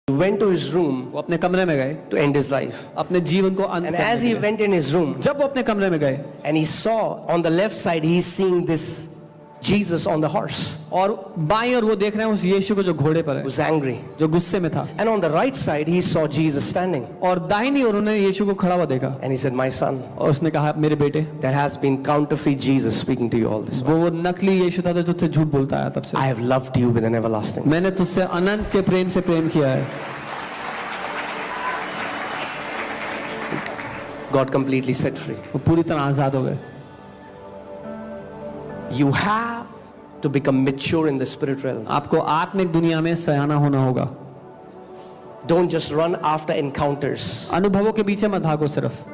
He went to his room वो अपने कमरे में गए to end his life. अपने जीवन को अंत And करने as के he लिए। went in his room, जब वो अपने कमरे में गए and he saw on the left side, he's seeing this Jesus on the horse, और बाईं ओर वो देख रहे हैं उस यीशु को जो घोड़े पर है, who's angry. जो गुस्से में था, And on the right side, he saw Jesus standing. और दाहिनी ओर उन्होंने यीशु को खड़ा हुआ देखा And he said, my son, और उसने कहा मेरे बेटे, there has been counterfeit Jesus speaking to you all this while. वो नकली यीशु था जो तुझसे झूठ बोलता है तब से। I have loved you with an everlasting. मैंने तुझसे अनंत के प्रेम से प्रेम किया है। God completely set free. वो पूरी तरह आजाद हो गए। You have to become mature in the spirit realm. आपको आत्मिक दुनिया में सयाना होना होगा। Don't just run after encounters. अनुभवों के पीछे मत भागो, सिर्फ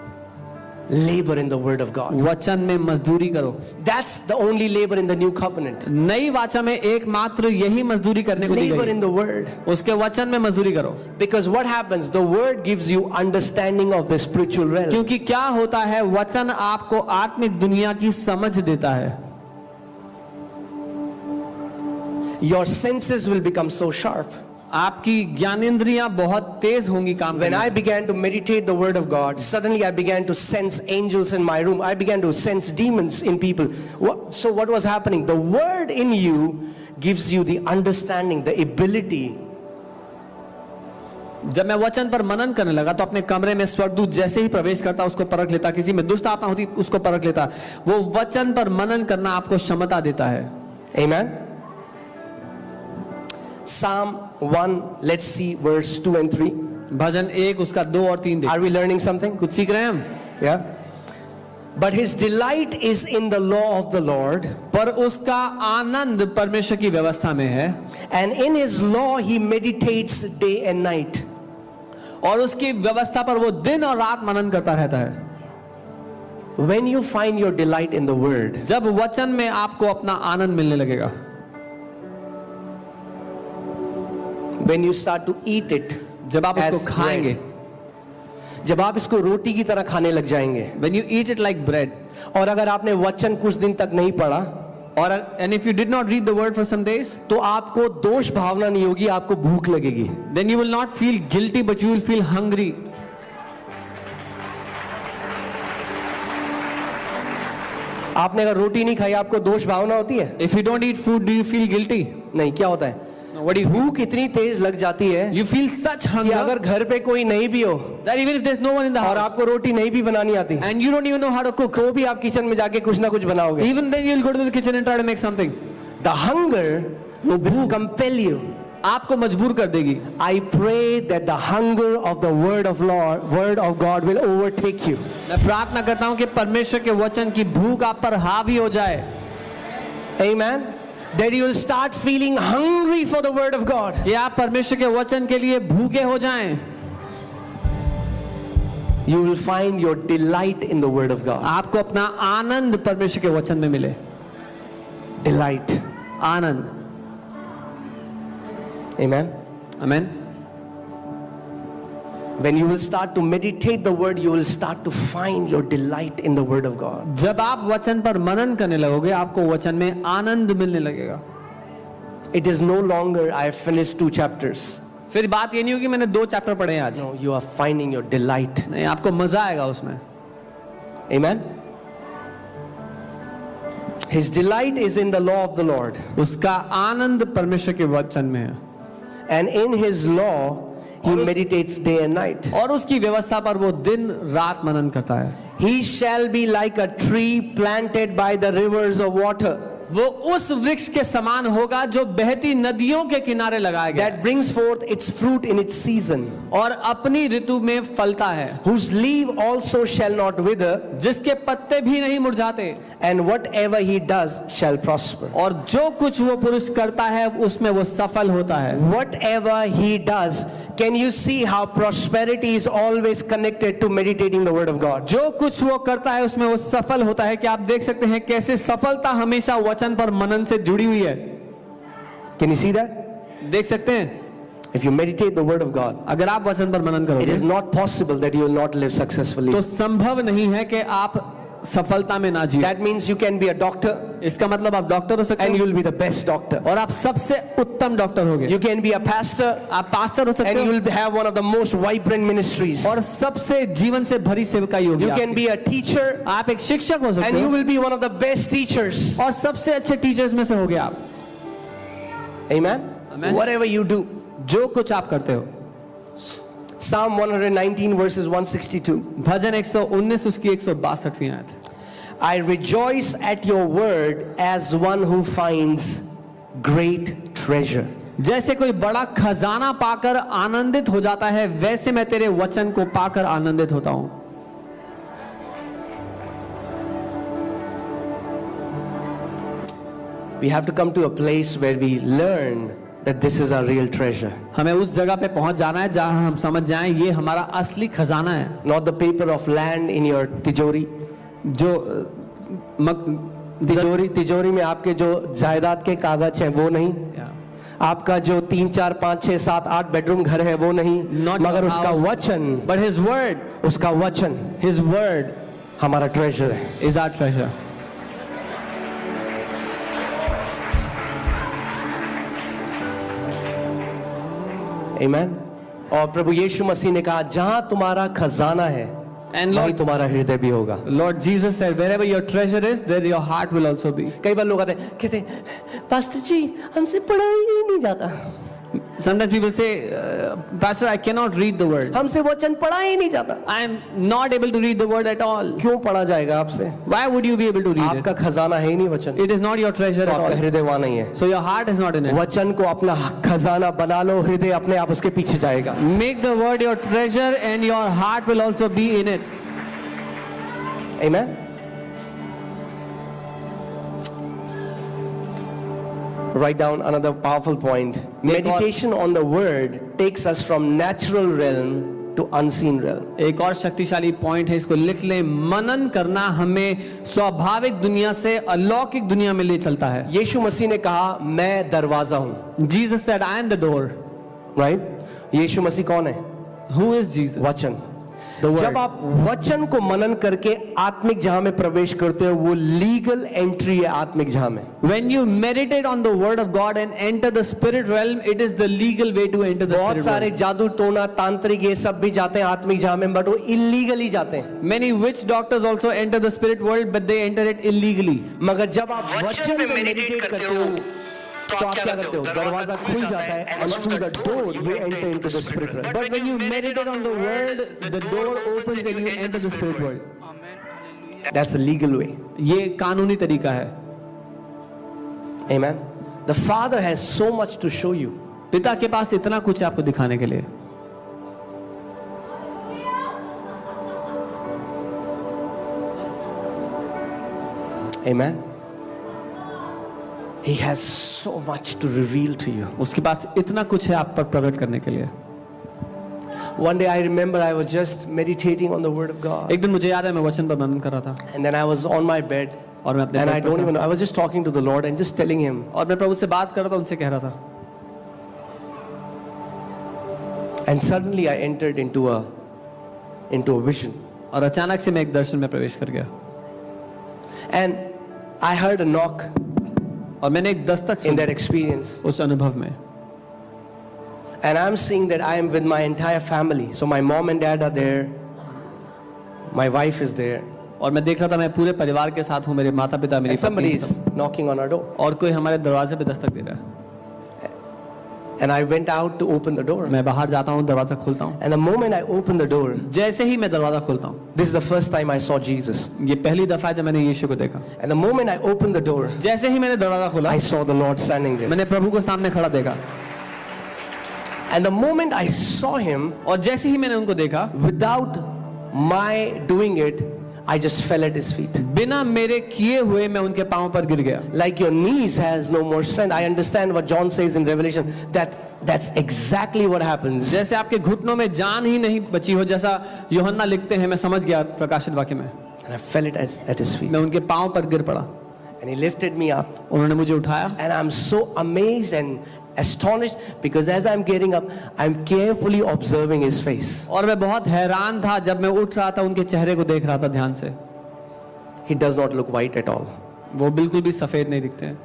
Labor in the word of God. वचन में मजदूरी करो। That's the only labor in the new covenant. नई वाचा में एकमात्र यही मजदूरी करने को दी Labor गई। in the word. उसके वचन में मजदूरी करो। Because what happens? The word gives you understanding of the spiritual realm. क्योंकि क्या होता है, वचन आपको आत्मिक दुनिया की समझ देता है। Your senses will become so sharp. आपकी ज्ञानेंद्रियां बहुत तेज होंगी काम When I करने। began to meditate the word of God, suddenly I began to sense angels in my room. I began to sense demons in people. So what was happening? The word in you gives you the understanding, the ability. जब मैं वचन पर मनन करने लगा तो अपने कमरे में स्वर्गदूत जैसे ही प्रवेश करता उसको परख लेता, किसी में दुष्ट आत्मा होती उसको परख लेता। वो वचन पर मनन करना आपको क्षमता देता है। Amen. Psalm 1, let's see verse 2 and 3. भजन 1 उसका 2 और 3 Are we learning something? कुछ सीख रहे हैं हम? Yeah. But his delight is in the law of the Lord, पर उसका आनंद परमेश्वर की व्यवस्था में है and in his law he meditates day and night. और उसकी व्यवस्था पर वो दिन और रात मनन करता रहता है। When you find your delight in the word, जब वचन में आपको अपना आनंद मिलने लगेगा, when you start to eat it, जब आप as उसको खाएंगे, जब आप इसको रोटी की तरह खाने लग जाएंगे, when you eat it like bread, और अगर आपने वचन कुछ दिन तक नहीं पढ़ा, और and if you did not read the word for some days, तो आपको दोष भावना नहीं होगी, आपको भूख लगेगी। then you will not feel guilty but you will feel hungry. आपने अगर रोटी नहीं खाई, आपको दोष भावना होती है? If you don't eat food, do you feel guilty? नहीं, क्या होता है? No, what do you feel? भूख इतनी तेज लग जाती है You feel such कि hunger अगर घर पे कोई नहीं भी हो that even if there's no one in the और house आपको रोटी नहीं भी बनानी आती, and you don't even know how to cook, तो भी आप किचन में जाके कुछ ना कुछ बनाओगे। even then you'll go to the kitchen and try to make something. The hunger will compel you. आपको मजबूर कर देगी। I pray that the hunger of the word of God will overtake you. मैं प्रार्थना करता हूँ कि परमेश्वर के वचन की भूख आप पर हावी हो जाए। Amen. That you will start feeling hungry for the word of God. कि आप परमेश्वर के वचन के लिए भूखे हो जाएं। You will find your delight in the word of God. आपको अपना आनंद परमेश्वर के वचन में मिले। Delight. Anand. Amen. Amen. When you will start to meditate the word, you will start to find your delight in the word of God. जब आप वचन पर मनन करने लगोगे, आपको वचन में आनंद मिलने लगेगा। It is no longer I have finished 2 chapters. फिर बात ये नहीं होगी मैंने 2 चैप्टर पढ़े हैं आज। No, you are finding your delight. नहीं, आपको मजा आएगा उसमें। Amen. His delight is in the law of the Lord, उसका आनंद परमेश्वर के वचन में है and in his law he meditates day and night. और उसकी व्यवस्था पर वो दिन रात मनन करता है। He shall be like a tree planted by the rivers of water, वो उस वृक्ष के समान होगा जो बहती नदियों के किनारे लगाया गया that brings forth its fruit in its season, और अपनी ऋतु में फलता है, whose leaf also shall not wither, जिसके पत्ते भी नहीं मुरझाते, and whatever he does shall prosper. और जो कुछ वो पुरुष करता है उसमें वो सफल होता है। Whatever he does, can you see how prosperity is always connected to meditating the word of God? जो कुछ वो करता है उसमें वो सफल होता है। कि आप देख सकते हैं कैसे सफलता हमेशा वचन पर मनन से जुड़ी हुई है। Can you see that? देख सकते हैं, If you meditate the word of God, अगर आप वचन पर मनन it करोगे is not possible that you will not live successfully. तो संभव नहीं है कि आप सफलता में ना जिए। That means you can be a doctor इसका मतलब आप डॉक्टर हो सकते and हो you'll be the best doctor. और आप सबसे उत्तम डॉक्टर होगे। You can be a pastor आप पास्टर हो सकते and हो you'll have one of the most vibrant ministries. और सबसे जीवन से भरी सेवकाई होगी You can आपकी। be a teacher आप एक शिक्षक हो सकते and you हो will be one of the best teachers. और सबसे अच्छे टीचर्स में से होगे आप। Amen? Amen. Whatever you do. जो कुछ आप करते हो। Psalm 119 verses 162. भजन 119 उसकी 162वीं आयत। I rejoice at your word as one who finds great treasure. जैसे कोई बड़ा खजाना पाकर आनंदित हो जाता है वैसे मैं तेरे वचन को पाकर आनंदित होता हूं। We have to come to a place where we learn that this is our real treasure. हमें उस जगह पे पहुंच जाना है जहां हम समझ जाएं ये हमारा असली खजाना है। Not the paper of land in your तिजोरी. जो तिजोरी में आपके जो जायदाद के कागज हैं वो नहीं, आपका जो 3 4 5 6 7 8 बेडरूम घर है वो नहीं, मगर उसका वचन, but his word, उसका वचन, his word हमारा ट्रेजर है. is our treasure. Amen. और प्रभु यीशु मसीह ने कहा जहां तुम्हारा खजाना है And वहीं Lord, तुम्हारा हृदय भी होगा. Lord Jesus said, wherever your treasure is, there your heart will also be. कई बार लोग आते हैं कहते हैं पास्टर जी हमसे पढ़ा ही नहीं जाता, Sometimes people say, Pastor, I cannot read the word. हमसे वचन पढ़ा ही नहीं जाता. I am not able to read the word at all. क्यों पढ़ा जाएगा आपसे? Why would you be able to read आपका it? खजाना है ही नहीं वचन, It is not your treasure तो at आपका all. हृदय वहां नहीं है. So your heart is not in it. वचन को अपना खजाना बना लो, हृदय अपने आप उसके पीछे जाएगा. Make the word your treasure and your heart will also be in it. Amen. Write down another powerful point. Meditation on the word takes us from natural realm to unseen realm. एक और शक्तिशाली point है, इसको लिख ले। मनन करना हमें स्वाभाविक दुनिया से अलौकिक दुनिया में ले चलता है। यीशु मसीह ने कहा मैं दरवाजा हूं. Jesus said, I am the door. Right? यीशु मसीह कौन है? Who is Jesus? वचन. The word. जब आप वचन को मनन करके आत्मिक जहां में प्रवेश करते हो वो लीगल एंट्री है आत्मिक जहां में. When you meditate on the word of God and enter the spirit realm, it is the legal way to enter the बहुत spirit सारे realm. जादू टोना तांत्रिक ये सब भी जाते हैं आत्मिक जहां में, बट वो इलीगली जाते हैं. Many witch doctors also enter the spirit world, but they enter it illegally. मगर जब आप वचन पे मेडिटेट करते हो तो आप क्या करते हो? दरवाजा खुल जाता है and through the door you enter into the spirit realm. But when you meditate on the word, the door opens and you enter the spirit world. That's the legal way. ये कानूनी तरीका है। Amen. The Father has so much to show you. पिता के पास इतना कुछ है आपको दिखाने के लिए। Amen. He has so much to reveal to you. उसके पास इतना कुछ है आप पर प्रकट करने के लिए। One day I remember I was just meditating on the word of God. एक दिन मुझे याद है मैं वचन पर मनन कर रहा था And then I was on my bed और मैं अपने and I बेड पर don't था। even know. I was just talking to the Lord and just telling him. और मैं प्रभु से बात कर रहा था, उनसे कह रहा था। And suddenly I entered into a vision. और अचानक से मैं एक दर्शन में प्रवेश कर गया And I heard a knock और मैंने एक दस्तक in सुनी that experience. उस अनुभव में। And I'm seeing that I am with my entire family. So my mom and dad are there. My wife is there. और मैं देख रहा था मैं पूरे परिवार के साथ हूँ, मेरे माता पिता, मेरी And somebody पत्नी is सब। knocking on our door. और कोई हमारे दरवाजे पे दस्तक दे रहा है। And I went out to open the door. मैं बाहर जाता हूँ, दरवाजा खोलता हूँ। And the moment I opened the door, जैसे ही मैं दरवाजा खोलता हूँ, this is the first time I saw Jesus. ये पहली दफा है जब मैंने यीशु को देखा। And the moment I opened the door, जैसे ही मैंने दरवाजा खोला, I saw the Lord standing there. मैंने प्रभु को सामने खड़ा देखा। And the moment I saw him, और जैसे ही मैंने उनको देखा, without my doing it, I just fell at his feet. बिना मेरे किए हुए मैं उनके पांव पर गिर गया। Like your knees has no more strength. I understand what John says in Revelation. That's exactly what happens. जैसे आपके घुटनों में जान ही नहीं बची हो, जैसा यूहन्ना लिखते हैं, मैं समझ गया प्रकाशित वाक्य में। And I fell at his feet. मैं उनके पांव पर गिर पड़ा। And he lifted me up. उन्होंने मुझे उठाया And I'm so amazed and astonished because as I'm getting up, I'm carefully observing his face. और मैं बहुत हैरान था जब मैं उठ रहा था, उनके चेहरे को देख रहा था ध्यान से। He does not look white at all. वो बिल्कुल भी सफेद नहीं दिखते हैं.